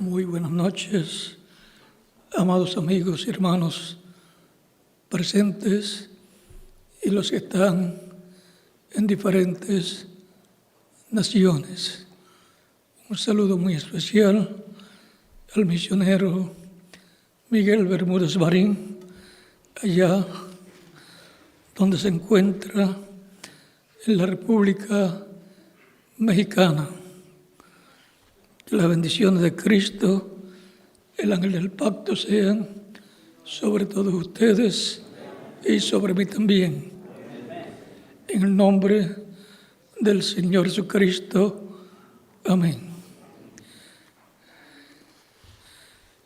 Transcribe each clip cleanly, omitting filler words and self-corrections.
Muy buenas noches, amados amigos y hermanos presentes y los que están en diferentes naciones. Un saludo muy especial al misionero Miguel Bermúdez Marín, allá donde se encuentra en la República Mexicana. Que las bendiciones de Cristo, el ángel del pacto, sean sobre todos ustedes y sobre mí también. En el nombre del Señor Jesucristo. Amén.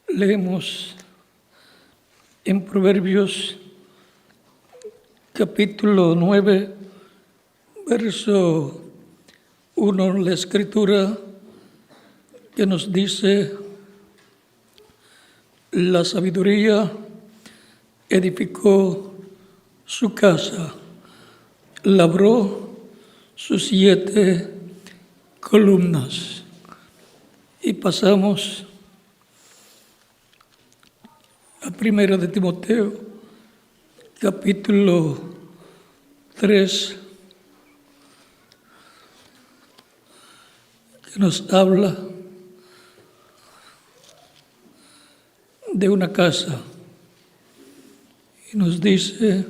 Leemos en Proverbios capítulo 9, verso 1, la Escritura que nos dice: la sabiduría edificó su casa, labró sus 7 columnas. Y pasamos a 1 de Timoteo, capítulo 3, que nos habla de una casa y nos dice,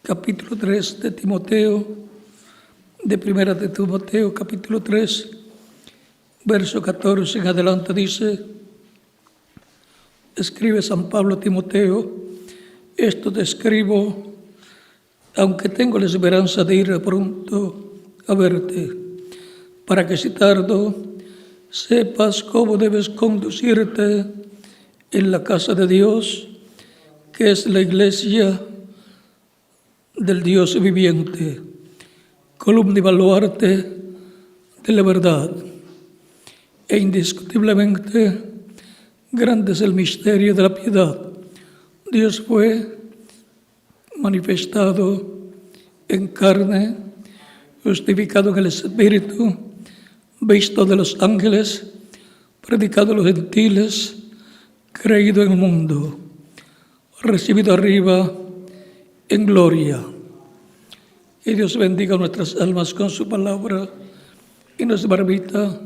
capítulo 3 de Timoteo, de 1 de Timoteo, capítulo 3, verso 14 en adelante, dice: escribe San Pablo a Timoteo, esto te escribo, aunque tengo la esperanza de ir pronto a verte, para que si tardo, sepas cómo debes conducirte en la casa de Dios, que es la iglesia del Dios viviente, columna y baluarte de la verdad. E indiscutiblemente grande es el misterio de la piedad. Dios fue manifestado en carne, justificado en el Espíritu, visto de los ángeles, predicado a los gentiles, creído en el mundo, recibido arriba en gloria. Que Dios bendiga nuestras almas con su palabra y nos permita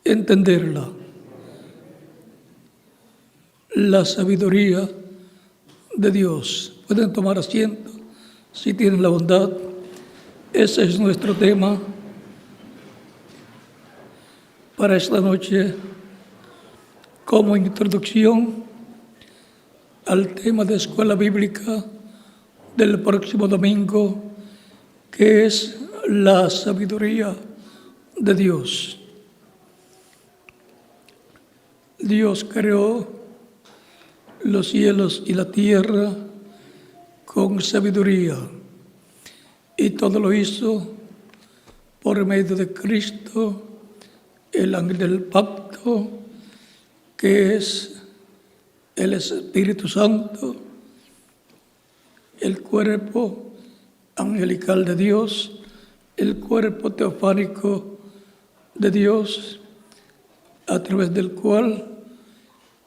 entenderla. La sabiduría de Dios. Pueden tomar asiento si tienen la bondad. Ese es nuestro tema para esta noche, como introducción al tema de escuela bíblica del próximo domingo, que es la sabiduría de Dios. Dios creó los cielos y la tierra con sabiduría, y todo lo hizo por medio de Cristo, el ángel del pacto, que es el Espíritu Santo, el cuerpo angelical de Dios, el cuerpo teofánico de Dios, a través del cual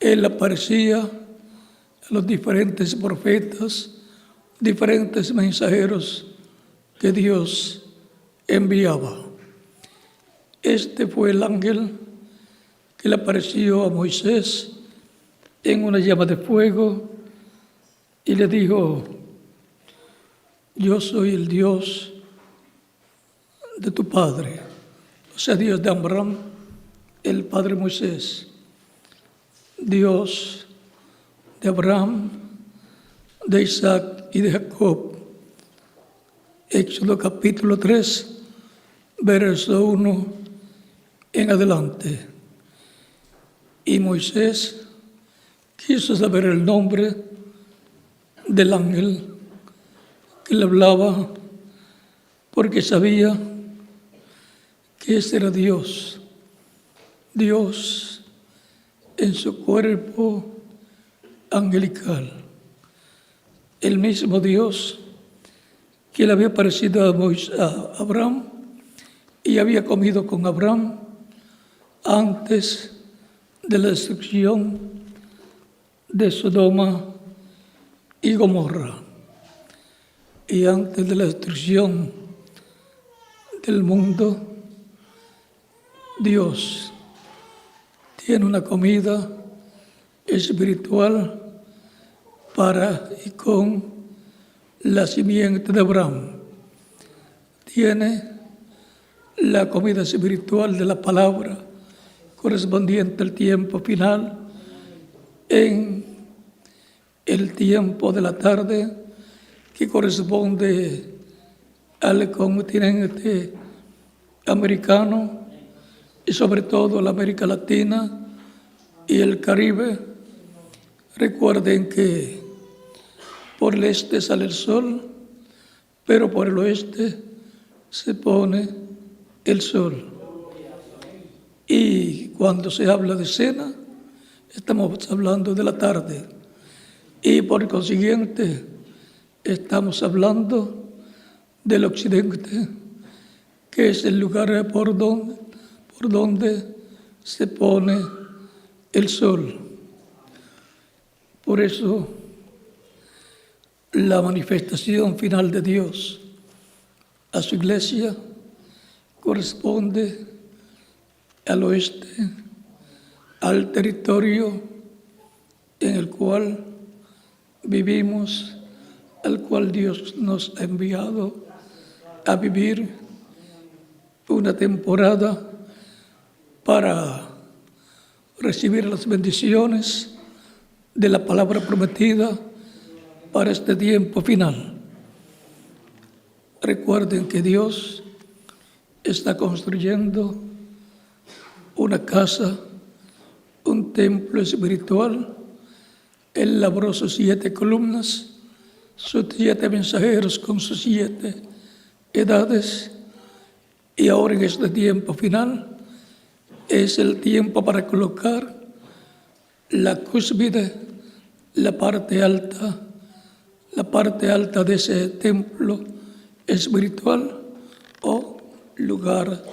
Él aparecía a los diferentes profetas, diferentes mensajeros que Dios enviaba. Este fue el ángel que le apareció a Moisés en una llama de fuego y le dijo: yo soy el Dios de tu padre, o sea, Dios de Abraham, el padre Moisés, Dios de Abraham, de Isaac y de Jacob. Éxodo capítulo 3, verso 1 en adelante. Y Moisés quiso saber el nombre del ángel que le hablaba, porque sabía que ese era Dios, Dios en su cuerpo angelical, el mismo Dios que le había parecido a Abraham y había comido con Abraham antes de la destrucción de Sodoma y Gomorra y antes de la destrucción del mundo. Dios tiene una comida espiritual para y con la simiente de Abraham. Tiene la comida espiritual de la palabra correspondiente al tiempo final en el tiempo de la tarde que corresponde al continente americano y sobre todo a la América Latina y el Caribe. Recuerden que por el este sale el sol, pero por el oeste se pone el sol. Y cuando se habla de cena, estamos hablando de la tarde. Y por consiguiente, estamos hablando del occidente, que es el lugar por donde se pone el sol. Por eso, la manifestación final de Dios a su iglesia corresponde al oeste, al territorio en el cual vivimos, al cual Dios nos ha enviado a vivir una temporada para recibir las bendiciones de la palabra prometida para este tiempo final. Recuerden que Dios está construyendo una casa, un templo espiritual. Él labró sus 7 columnas, sus 7 mensajeros con sus 7 edades, y ahora en este tiempo final es el tiempo para colocar la cúspide, la parte alta de ese templo espiritual o lugar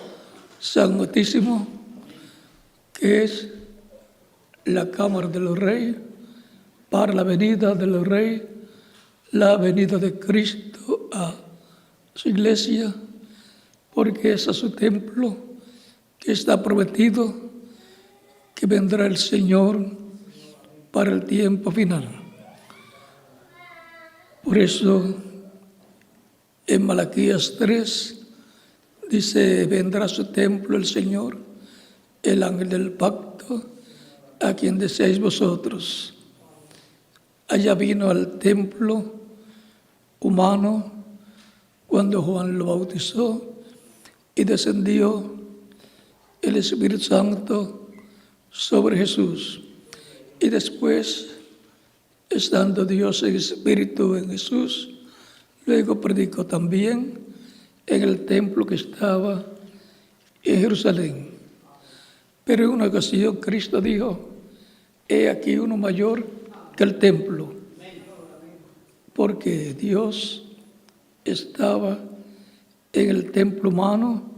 santísimo, que es la cámara de los reyes, para la venida de los reyes, la venida de Cristo a su iglesia, porque es a su templo que está prometido que vendrá el Señor para el tiempo final. Por eso, en Malaquías 3, dice: vendrá a su templo el Señor, el ángel del pacto, a quien deseáis vosotros. Allá vino al templo humano cuando Juan lo bautizó y descendió el Espíritu Santo sobre Jesús. Y después, estando Dios en Espíritu en Jesús, luego predicó también en el templo que estaba en Jerusalén. Pero en una ocasión Cristo dijo: he aquí uno mayor que el templo, porque Dios estaba en el templo humano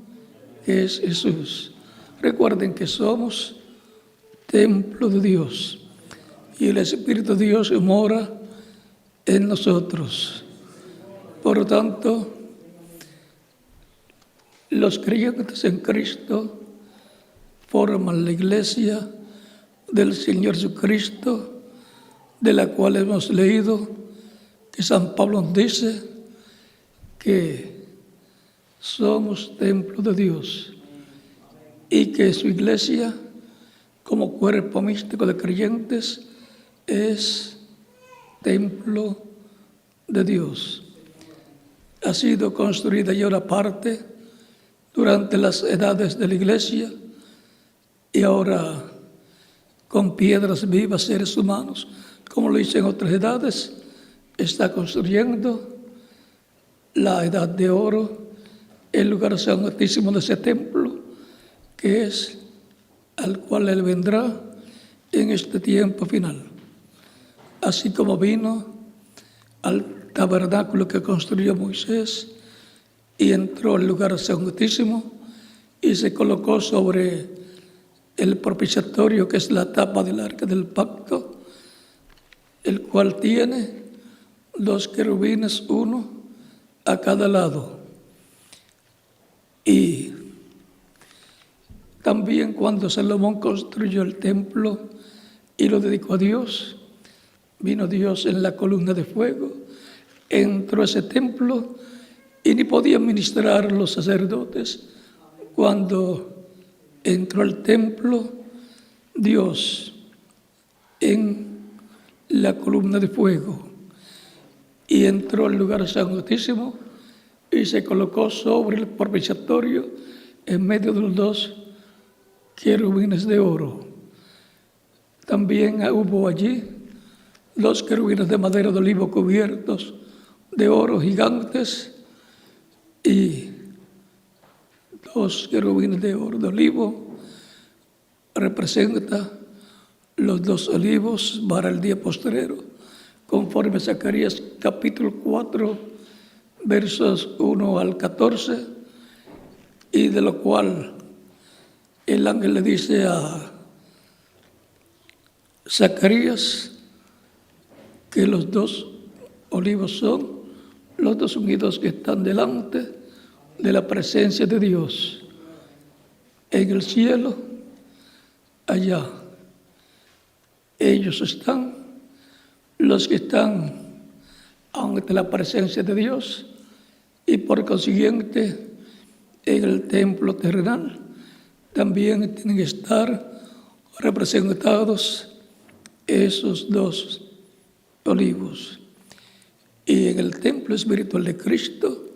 que es Jesús. Recuerden que somos templo de Dios y el Espíritu de Dios mora en nosotros. Por lo tanto, los creyentes en Cristo forman la iglesia del Señor Jesucristo, de la cual hemos leído que San Pablo nos dice que somos templo de Dios y que su iglesia, como cuerpo místico de creyentes, es templo de Dios. Ha sido construida ya una parte durante las edades de la iglesia y ahora con piedras vivas, seres humanos, como lo hizo en otras edades, está construyendo la edad de oro, el lugar santísimo de ese templo, que es al cual Él vendrá en este tiempo final. Así como vino al tabernáculo que construyó Moisés y entró al lugar santísimo, y se colocó sobre el propiciatorio, que es la tapa del arca del pacto, el cual tiene 2 querubines, uno a cada lado. Y también cuando Salomón construyó el templo y lo dedicó a Dios, vino Dios en la columna de fuego, entró a ese templo y ni podían ministrar los sacerdotes. Cuando entró al templo, Dios en la columna de fuego, y entró al lugar santísimo y se colocó sobre el propiciatorio en medio de los 2 querubines de oro. También hubo allí 2 querubines de madera de olivo cubiertos de oro gigantes, y 2 querubines de oro de olivo representa los 2 olivos para el día postrero, conforme a Zacarías capítulo 4, versos 1 al 14, y de lo cual el ángel le dice a Zacarías que los 2 olivos son los 2 ungidos que están delante de la presencia de Dios. En el cielo, allá, ellos están, los que están ante la presencia de Dios, y por consiguiente, en el templo terrenal, también tienen que estar representados esos 2 olivos. Y en el templo espiritual de Cristo,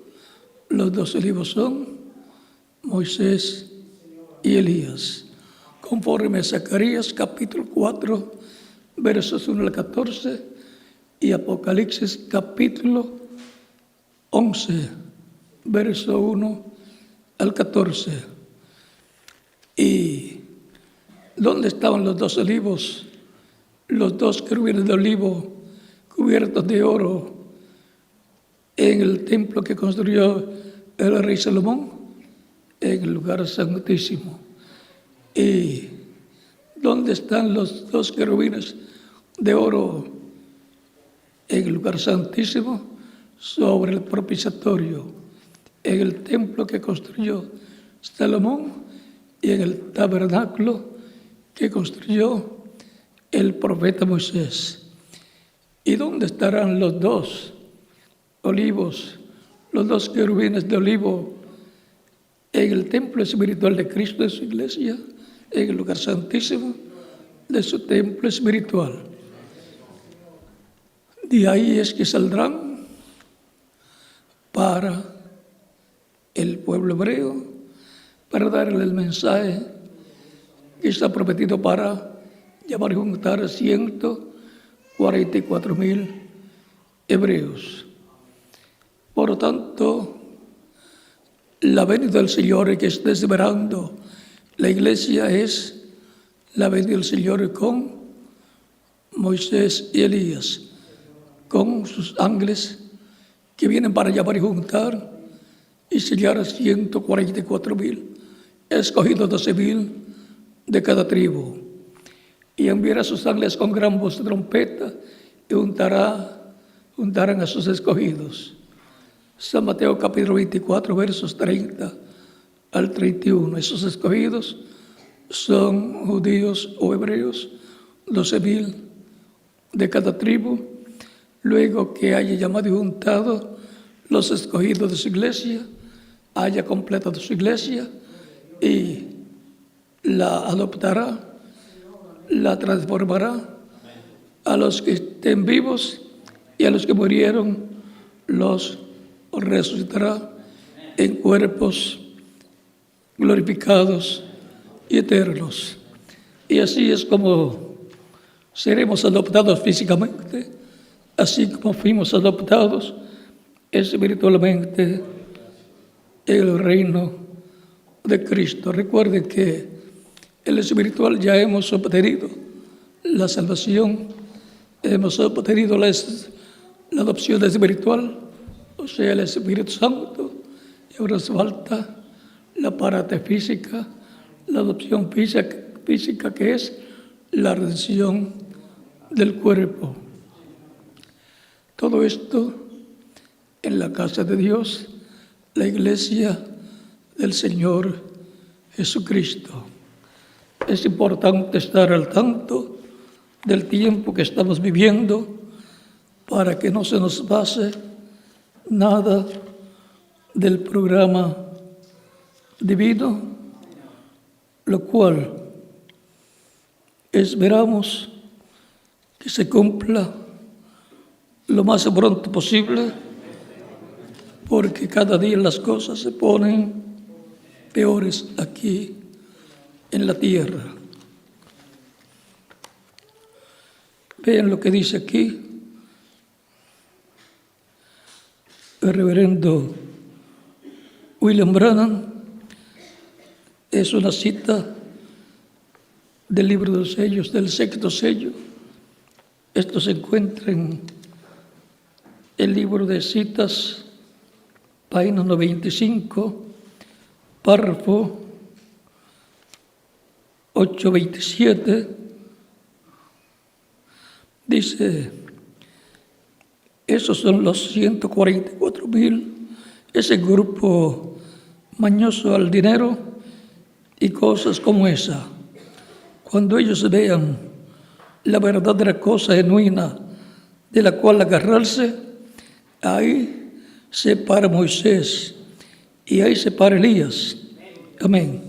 los 2 olivos son Moisés y Elías, conforme a Zacarías capítulo 4, versos 1 al 14, y Apocalipsis capítulo 11, verso 1 al 14. ¿Y dónde estaban los 2 olivos? Los 2 querubines de olivo cubiertos de oro en el templo que construyó el rey Salomón, en el lugar santísimo. ¿Y dónde están los 2 querubines de oro en el lugar santísimo? Sobre el propiciatorio, en el templo que construyó Salomón y en el tabernáculo que construyó el profeta Moisés. ¿Y dónde estarán los 2 olivos, los 2 querubines de olivo? En el templo espiritual de Cristo, de su iglesia, en el lugar santísimo de su templo espiritual. De ahí es que saldrán para el pueblo hebreo, para darle el mensaje que está prometido para llamar y juntar a 144,000 hebreos. Por lo tanto, la venida del Señor que está esperando la iglesia es la venida del Señor con Moisés y Elías, con sus ángeles que vienen para llamar y juntar y sellar a 144,000, escogidos 12,000 de cada tribu. Y enviará a sus ángeles con gran voz de trompeta y juntarán a sus escogidos. San Mateo capítulo 24, versos 30 al 31. Esos escogidos son judíos o hebreos, 12,000 de cada tribu. Luego que haya llamado y juntado los escogidos de su iglesia, haya completado su iglesia y la adoptará, la transformará. A los que estén vivos y a los que murieron los resucitará en cuerpos glorificados y eternos. Y así es como seremos adoptados físicamente, así como fuimos adoptados espiritualmente en el reino de Cristo. Recuerden que en lo espiritual ya hemos obtenido la salvación, hemos obtenido la adopción espiritual, o sea, el Espíritu Santo, y ahora nos falta la parte física, la adopción física que es la redención del cuerpo. Todo esto en la casa de Dios, la iglesia del Señor Jesucristo. Es importante estar al tanto del tiempo que estamos viviendo para que no se nos pase nada del programa divino, lo cual esperamos que se cumpla lo más pronto posible, porque cada día las cosas se ponen peores aquí en la tierra. Vean lo que dice aquí el reverendo William Branham. Es una cita del libro de los sellos, del sexto sello. Esto se encuentra en el libro de citas, página 95, párrafo 827. Dice, esos son los 144,000, ese grupo mañoso al dinero y cosas como esa. Cuando ellos vean la verdadera cosa genuina de la cual agarrarse, ahí se para Moisés y ahí se para Elías. Amén.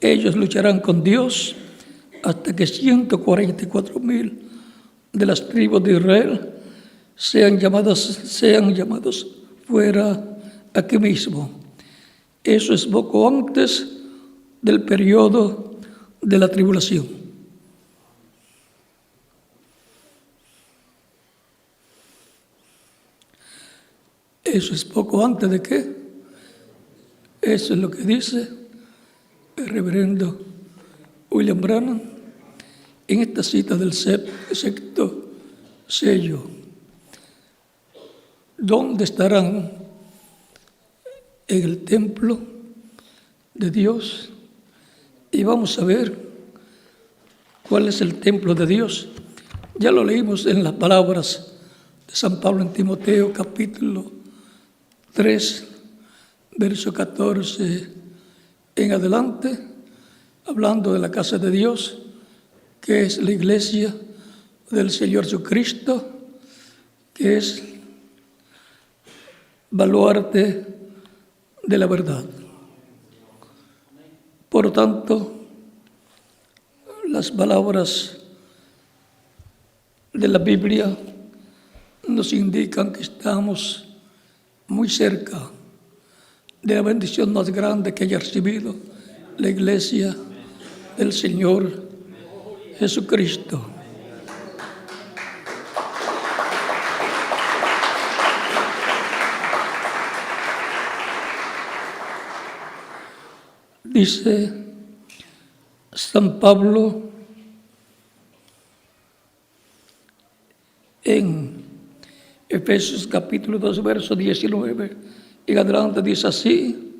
Ellos lucharán con Dios hasta que 144,000 de las tribus de Israel sean llamados fuera aquí mismo. Eso es poco antes del periodo de la tribulación. Eso es poco antes de qué. Eso es lo que dice el reverendo William Branham en esta cita del sexto sello. ¿Dónde estarán? En el templo de Dios. Y vamos a ver cuál es el templo de Dios. Ya lo leímos en las palabras de San Pablo en Timoteo, capítulo 3, verso 14 en adelante, hablando de la casa de Dios, que es la iglesia del Señor Jesucristo, que es baluarte de la verdad. Por lo tanto, las palabras de la Biblia nos indican que estamos muy cerca de la bendición más grande que haya recibido la iglesia del Señor Jesucristo. Dice San Pablo en Efesios capítulo 2, verso 19 en adelante, dice así,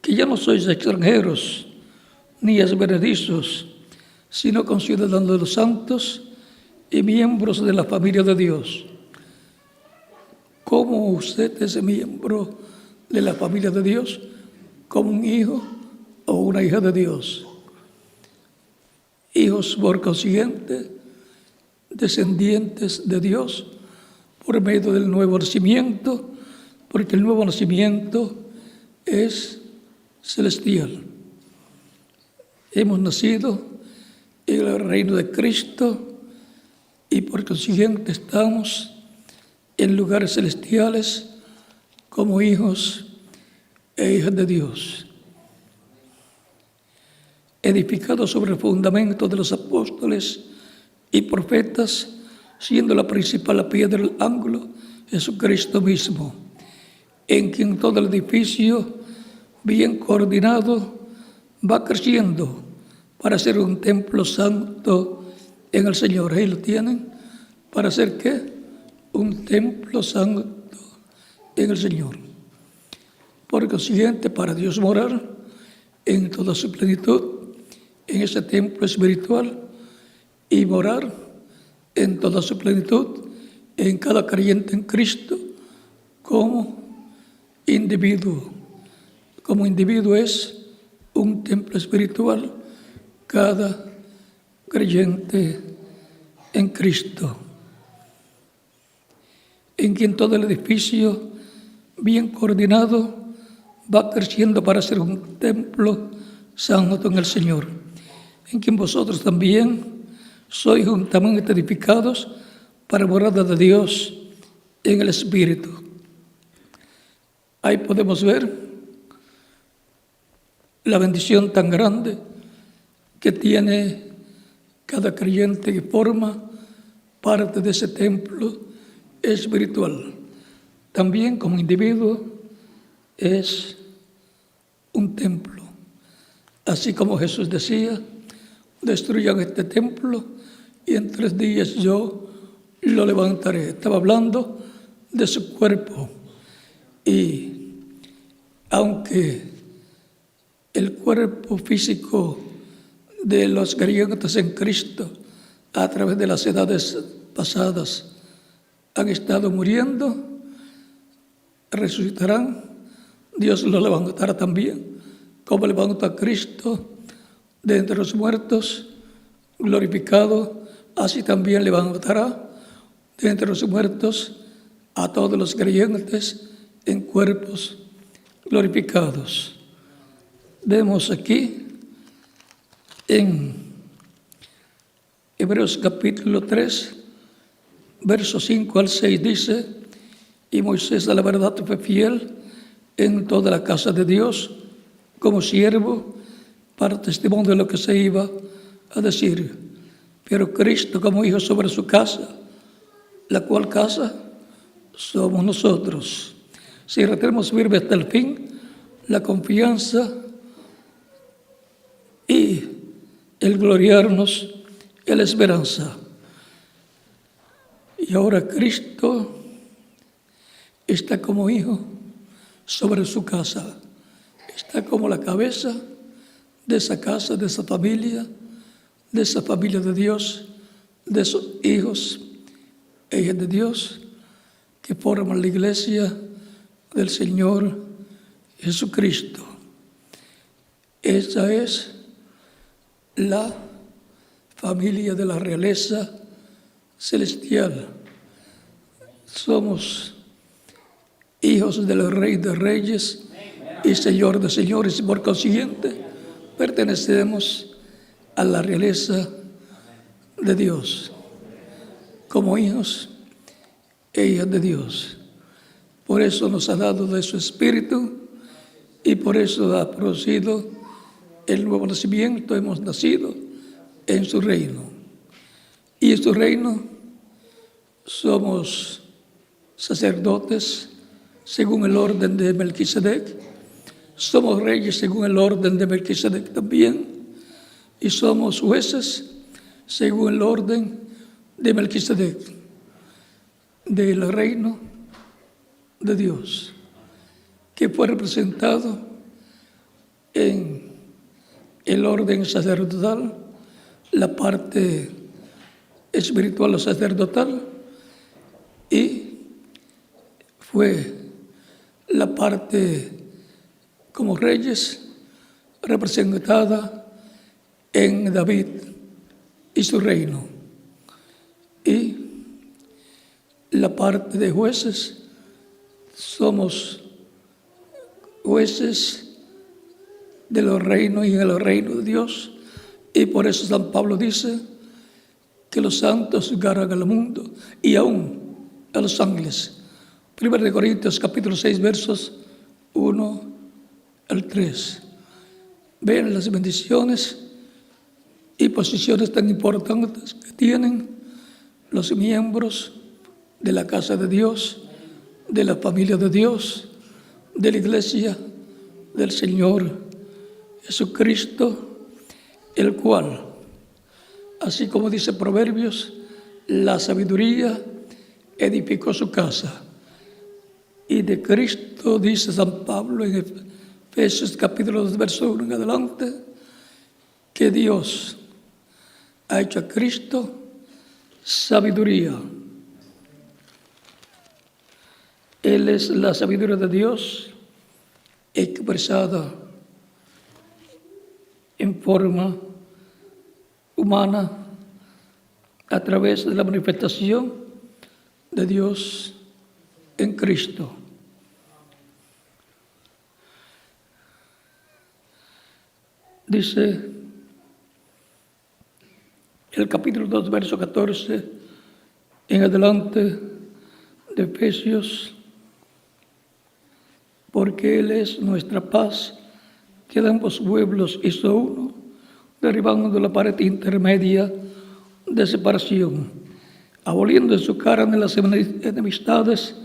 que ya no sois extranjeros ni esbenedizos, sino conciudadanos de los santos y miembros de la familia de Dios. ¿Cómo usted es miembro de la familia de Dios? Como un hijo o una hija de Dios. Hijos por consiguiente, descendientes de Dios por medio del nuevo nacimiento, porque el nuevo nacimiento es celestial. Hemos nacido en el reino de Cristo y por consiguiente estamos en lugares celestiales como hijos e hijas de Dios. Edificado sobre el fundamento de los apóstoles y profetas, siendo la principal piedra del ángulo Jesucristo mismo, en quien todo el edificio, bien coordinado, va creciendo para ser un templo santo en el Señor. Ahí lo tienen. ¿Para ser qué? Un templo santo en el Señor. Por consiguiente, para Dios morar, en toda su plenitud en ese templo espiritual y morar en toda su plenitud en cada creyente en Cristo como individuo. Como individuo es un templo espiritual cada creyente en Cristo, en quien todo el edificio bien coordinado va creciendo para ser un templo santo en el Señor, en quien vosotros también sois juntamente edificados para morada de Dios en el Espíritu. Ahí podemos ver la bendición tan grande que tiene cada creyente que forma parte de ese templo espiritual. También como individuo es un templo. Así como Jesús decía, destruyan este templo y en 3 días yo lo levantaré. Estaba hablando de su cuerpo. Y aunque el cuerpo físico de los creyentes en Cristo a través de las edades pasadas han estado muriendo, resucitarán, Dios lo levantará también, como levantó a Cristo de entre los muertos, glorificado, así también levantará de entre los muertos a todos los creyentes en cuerpos glorificados. Vemos aquí en Hebreos capítulo 3, versos 5 al 6 dice: y Moisés a la verdad fue fiel en toda la casa de Dios como siervo para testimonio de lo que se iba a decir. Pero Cristo como hijo sobre su casa, la cual casa somos nosotros. Si retenemos firme hasta el fin la confianza y el gloriarnos en la esperanza. Y ahora Cristo está como hijo sobre su casa. Está como la cabeza de esa casa, de esa familia de Dios, de esos hijos e hijas de Dios que forman la iglesia del Señor Jesucristo. Esa es la familia de la realeza celestial. Somos hijos del Rey de Reyes y Señor de Señores, y por consiguiente pertenecemos a la realeza de Dios, como hijos e hijas de Dios. Por eso nos ha dado de su Espíritu y por eso ha producido el nuevo nacimiento. Hemos nacido en su reino. Y en su reino somos sacerdotes según el orden de Melquisedec. Somos reyes según el orden de Melquisedec también. Y somos jueces según el orden de Melquisedec, del reino de Dios, que fue representado en el orden sacerdotal, la parte espiritual o sacerdotal, y fue la parte como reyes representada en David y su reino, y la parte de jueces, somos jueces de los reinos y en el reino de Dios, y por eso San Pablo dice que los santos juzgarán al mundo y aún a los ángeles. 1 Corintios capítulo 6 versos 1 al 3. Ven las bendiciones y posiciones tan importantes que tienen los miembros de la casa de Dios, de la familia de Dios, de la iglesia del Señor Jesucristo, el cual, así como dice Proverbios, la sabiduría edificó su casa. Y de Cristo, dice San Pablo en Efesios capítulo 2, verso 1 en adelante, que Dios ha hecho a Cristo sabiduría. Él es la sabiduría de Dios expresada en forma humana a través de la manifestación de Dios en Cristo. Dice el capítulo 2, verso 14 en adelante de Efesios, porque Él es nuestra paz, que de ambos pueblos hizo uno, derribando la pared intermedia de separación, aboliendo en su carne las enemistades,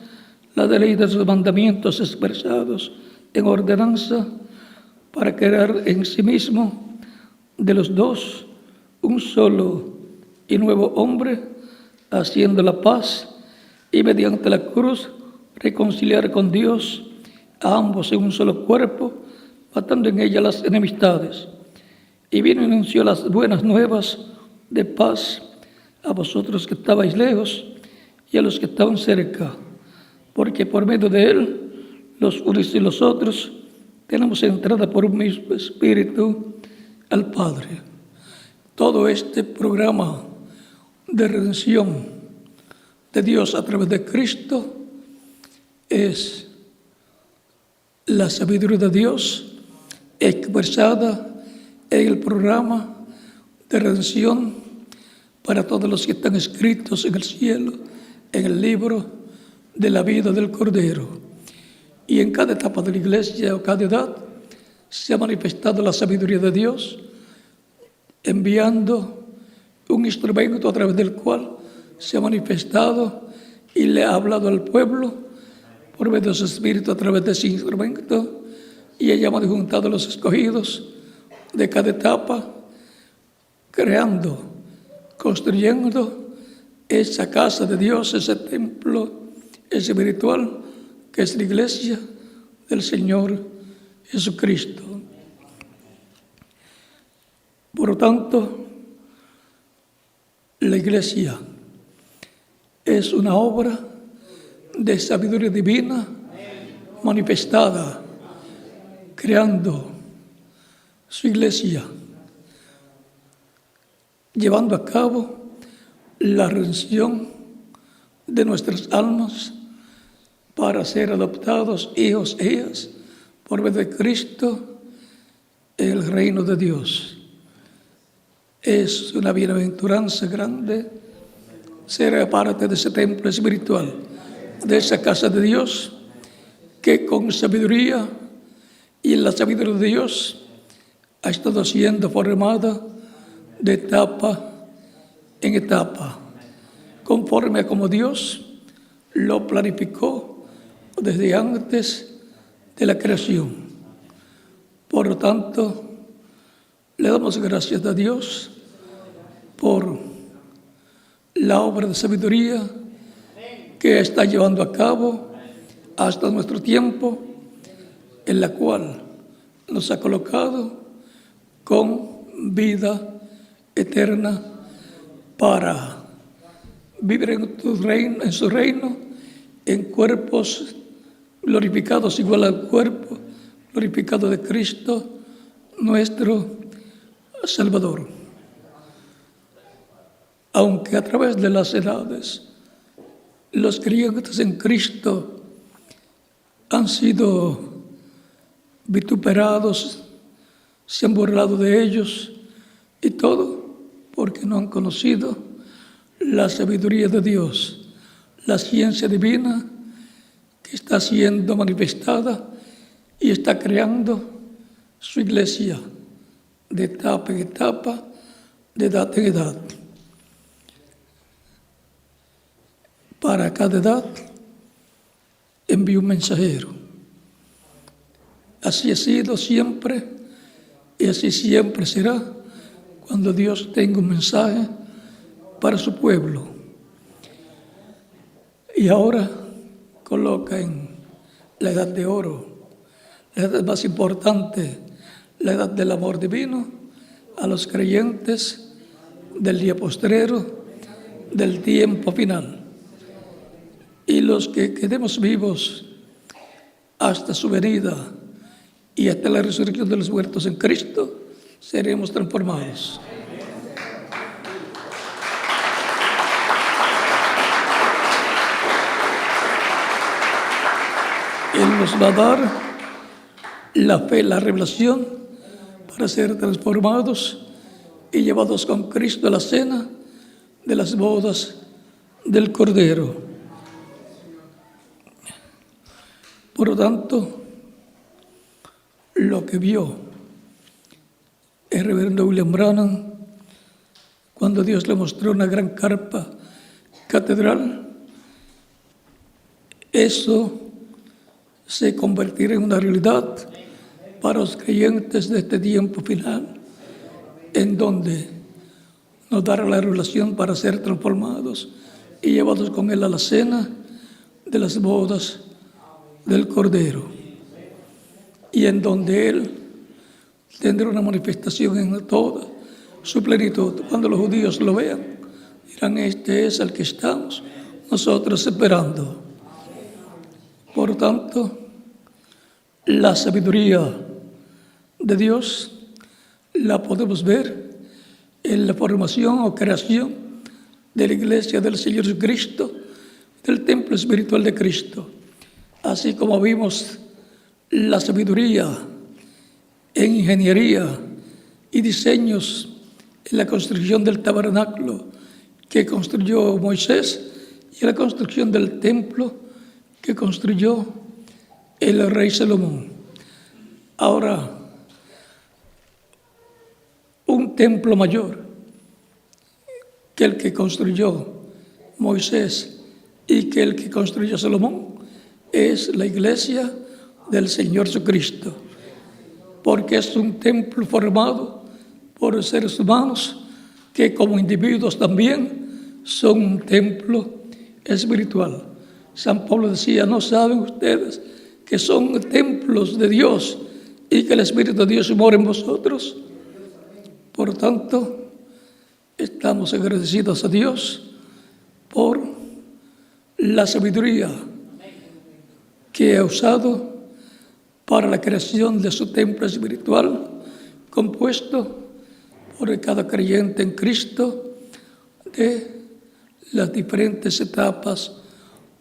la ley de sus mandamientos expresados en ordenanza, para crear en sí mismo de los dos un solo y nuevo hombre, haciendo la paz, y mediante la cruz reconciliar con Dios a ambos en un solo cuerpo, matando en ella las enemistades. Y vino y anunció las buenas nuevas de paz a vosotros que estabais lejos y a los que estaban cerca, porque por medio de Él, los unos y los otros, tenemos entrada por un mismo Espíritu al Padre. Todo este programa de redención de Dios a través de Cristo es la sabiduría de Dios expresada en el programa de redención para todos los que están escritos en el cielo, en el libro de la vida del Cordero. Y en cada etapa de la iglesia o cada edad se ha manifestado la sabiduría de Dios, enviando un instrumento a través del cual se ha manifestado y le ha hablado al pueblo por medio de su Espíritu a través de ese instrumento, y ha llamado y juntado a los escogidos de cada etapa, creando, construyendo esa casa de Dios, ese templo espiritual que es la iglesia del Señor Jesucristo. Por lo tanto, la iglesia es una obra de sabiduría divina manifestada, creando su iglesia, llevando a cabo la redención de nuestras almas para ser adoptados hijos e hijas por medio de Cristo en el reino de Dios. Es una bienaventuranza grande ser parte de ese templo espiritual, de esa casa de Dios, que con sabiduría y en la sabiduría de Dios ha estado siendo formada de etapa en etapa, conforme a como Dios lo planificó desde antes de la creación. Por lo tanto, le damos gracias a Dios por la obra de sabiduría que está llevando a cabo hasta nuestro tiempo, en la cual nos ha colocado con vida eterna para vivir en su reino, en cuerpos glorificados igual al cuerpo glorificado de Cristo, nuestro Salvador. Aunque a través de las edades los creyentes en Cristo han sido vituperados, se han burlado de ellos y todo porque no han conocido la sabiduría de Dios, la ciencia divina que está siendo manifestada y está creando su iglesia de etapa en etapa, de edad en edad. Para cada edad envió un mensajero. Así ha sido siempre y así siempre será cuando Dios tenga un mensaje para su pueblo. Y ahora coloca en la edad de oro La edad más importante, la edad del amor divino, a los creyentes del día postrero, del tiempo final. Y los que quedemos vivos hasta su venida y hasta la resurrección de los muertos en Cristo, seremos transformados. Él nos va a dar la fe, la revelación para ser transformados y llevados con Cristo a la cena de las bodas del Cordero. Por lo tanto, lo que vio el reverendo William Branham cuando Dios le mostró una gran carpa catedral, eso se convertirá en una realidad para los creyentes de este tiempo final, en donde nos dará la revelación para ser transformados y llevados con Él a la cena de las bodas del Cordero, y en donde Él tendrá una manifestación en toda su plenitud. Cuando los judíos lo vean, dirán: este es el que estamos nosotros esperando. Por tanto, la sabiduría de Dios la podemos ver en la formación o creación de la iglesia del Señor Jesucristo, del templo espiritual de Cristo. Así como vimos la sabiduría en ingeniería y diseños en la construcción del tabernáculo que construyó Moisés y en la construcción del templo que construyó el rey Salomón. Ahora, un templo mayor que el que construyó Moisés y que el que construyó Salomón es la iglesia del Señor Jesucristo, porque es un templo formado por seres humanos que como individuos también son un templo espiritual. San Pablo decía: ¿no saben ustedes que son templos de Dios y que el Espíritu de Dios mora en vosotros? Por tanto, estamos agradecidos a Dios por la sabiduría que ha usado para la creación de su templo espiritual, compuesto por cada creyente en Cristo de las diferentes etapas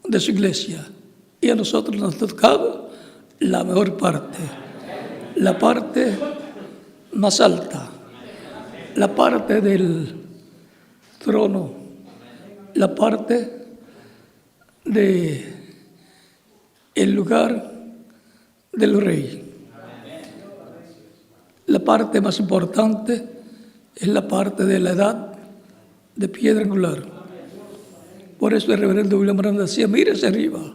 de su iglesia. Y a nosotros nos ha tocado la mejor parte, la parte más alta, la parte del trono, la parte de el lugar del rey. La parte más importante es la parte de la edad de piedra angular. Por eso el reverendo William Branham decía: mire hacia arriba,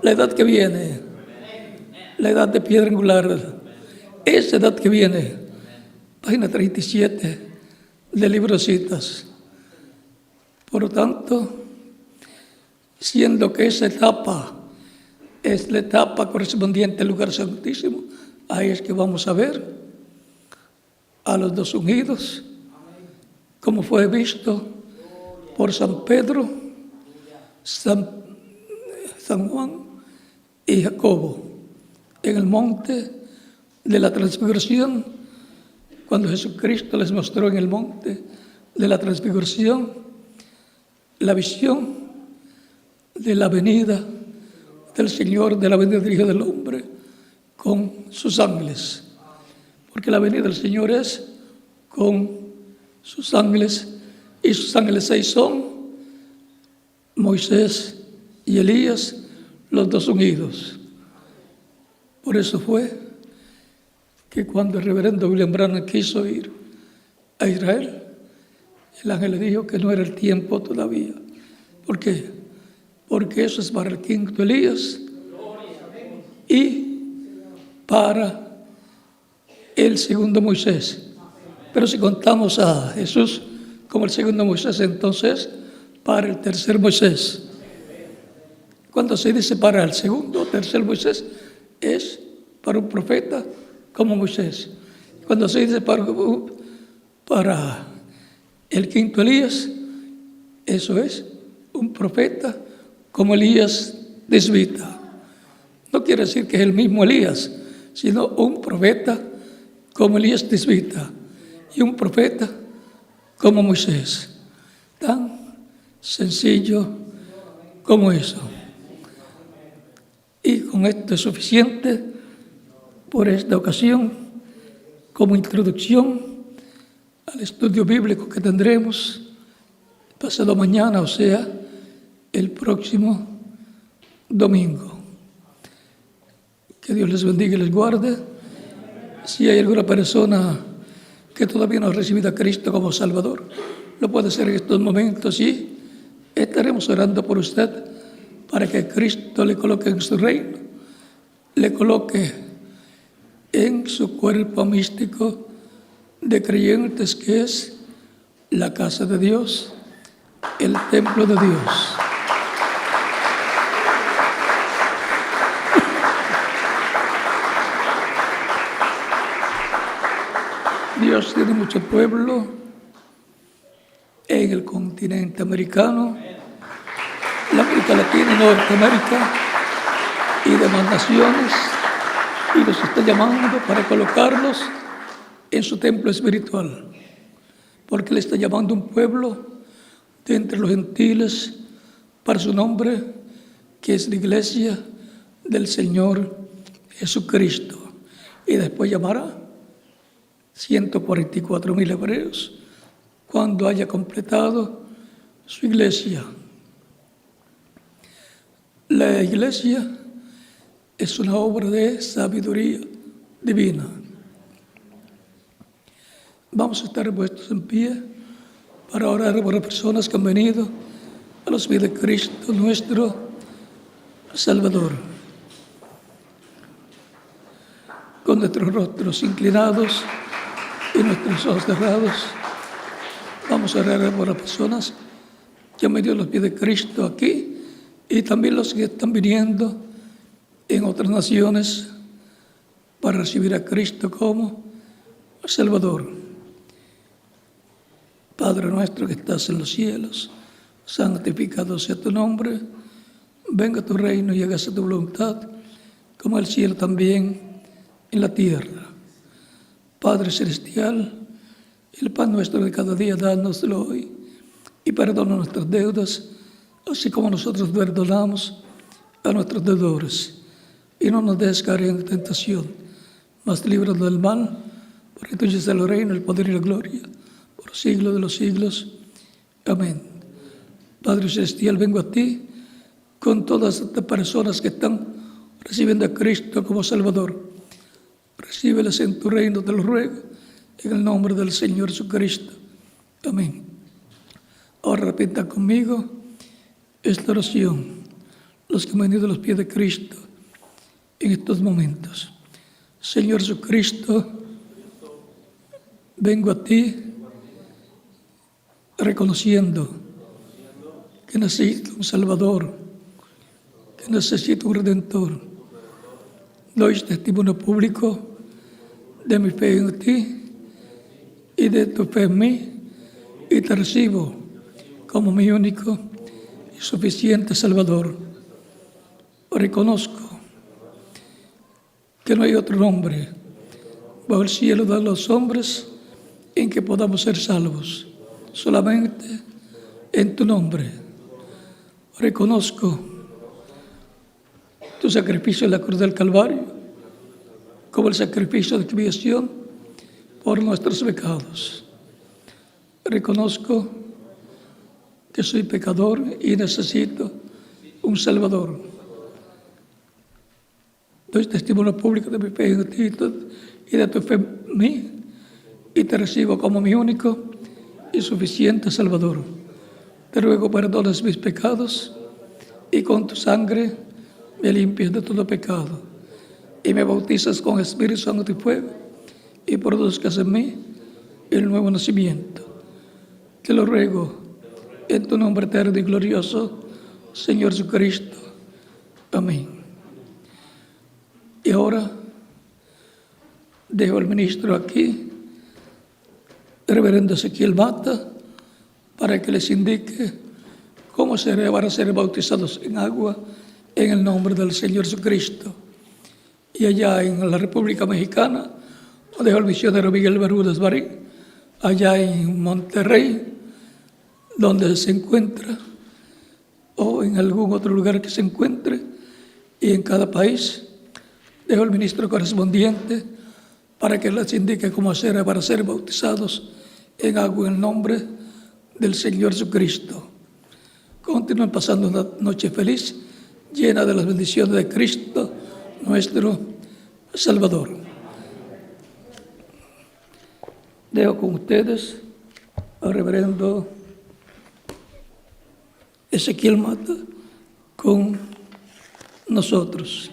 la edad que viene, la edad de piedra angular, esa edad que viene. Página 37 del libro de citas. Por lo tanto, siendo que esa etapa es la etapa correspondiente al lugar santísimo, ahí es que vamos a ver a los dos ungidos, como fue visto por San Pedro, San Juan y Jacobo en el monte de la transfiguración, cuando Jesucristo les mostró en el monte de la transfiguración la visión de la venida del Señor, de la venida del Hijo del Hombre con sus ángeles, porque la venida del Señor es con sus ángeles, y sus ángeles 6 son Moisés y Elías, los dos ungidos. Por eso fue que cuando el reverendo William Branham quiso ir a Israel, el ángel le dijo que no era el tiempo todavía. ¿Por qué? Porque eso es para el quinto Elías y para el segundo Moisés. Pero si contamos a Jesús como el segundo Moisés, entonces para el tercer Moisés. Cuando se dice para el segundo o tercer Moisés, es para un profeta como Moisés. Cuando se dice para el quinto Elías, eso es un profeta como Elías Tisbita. No quiere decir que es el mismo Elías, sino un profeta como Elías Tisbita y un profeta como Moisés. Tan sencillo como eso. Y con esto es suficiente por esta ocasión como introducción al estudio bíblico que tendremos pasado mañana, o sea, el próximo domingo. Que Dios les bendiga y les guarde. Si hay alguna persona que todavía no ha recibido a Cristo como Salvador, lo puede hacer en estos momentos y estaremos orando por usted para que Cristo le coloque en su reino, le coloque en su cuerpo místico de creyentes, que es la casa de Dios, el templo de Dios. Dios tiene mucho pueblo en el continente americano, la América Latina y Norteamérica y demás naciones, y los está llamando para colocarlos en su templo espiritual, porque le está llamando un pueblo de entre los gentiles para su nombre, que es la iglesia del Señor Jesucristo, y después llamará 144,000 hebreos cuando haya completado su iglesia. La iglesia es una obra de sabiduría divina. Vamos a estar puestos en pie para orar por las personas que han venido a los pies de Cristo, nuestro Salvador. Con nuestros rostros inclinados y nuestros ojos cerrados, vamos a orar por las personas que han venido a los pies de Cristo aquí y también los que están viniendo en otras naciones para recibir a Cristo como Salvador. Padre nuestro que estás en los cielos, santificado sea tu nombre, venga tu reino y hágase tu voluntad, como el cielo también en la tierra. Padre celestial, el pan nuestro de cada día, dánoslo hoy, y perdona nuestras deudas, así como nosotros perdonamos a nuestros deudores. Y no nos dejes caer en tentación, mas líbranos del mal, porque tuyo es el reino, el poder y la gloria, por los siglos de los siglos. Amén. Padre celestial, vengo a ti con todas estas personas que están recibiendo a Cristo como Salvador. Recíbeles en tu reino, te lo ruego, en el nombre del Señor Jesucristo. Amén. Ahora repita conmigo esta oración, los que han venido a los pies de Cristo en estos momentos. Señor Jesucristo, vengo a ti reconociendo que necesito un Salvador, que necesito un Redentor. Doy testimonio público de mi fe en ti y de tu fe en mí, y te recibo como mi único y suficiente Salvador. Reconozco que no hay otro nombre bajo el cielo de los hombres en que podamos ser salvos, solamente en tu nombre. Reconozco tu sacrificio en la cruz del Calvario como el sacrificio de expiación por nuestros pecados. Reconozco que soy pecador y necesito un Salvador. Doy testimonio público de mi fe en ti y de tu fe en mí, y te recibo como mi único y suficiente Salvador. Te ruego perdones mis pecados y con tu sangre me limpias de todo pecado y me bautizas con Espíritu Santo y fuego y produzcas en mí el nuevo nacimiento. Te lo ruego en tu nombre eterno y glorioso, Señor Jesucristo. Amén. Y ahora Dejo al ministro aquí, el reverendo Ezequiel Mata, para que les indique cómo van a ser bautizados en agua en el nombre del Señor Jesucristo. Y allá en la República Mexicana, dejo al misionero Miguel Bermúdez Barín, allá en Monterrey, donde se encuentra, o en algún otro lugar que se encuentre, y en cada país, dejo al ministro correspondiente para que les indique cómo hacer para ser bautizados en agua en el nombre del Señor Jesucristo. Continúen pasando una noche feliz, llena de las bendiciones de Cristo, nuestro Salvador. Dejo con ustedes al reverendo Ezequiel Mata con nosotros.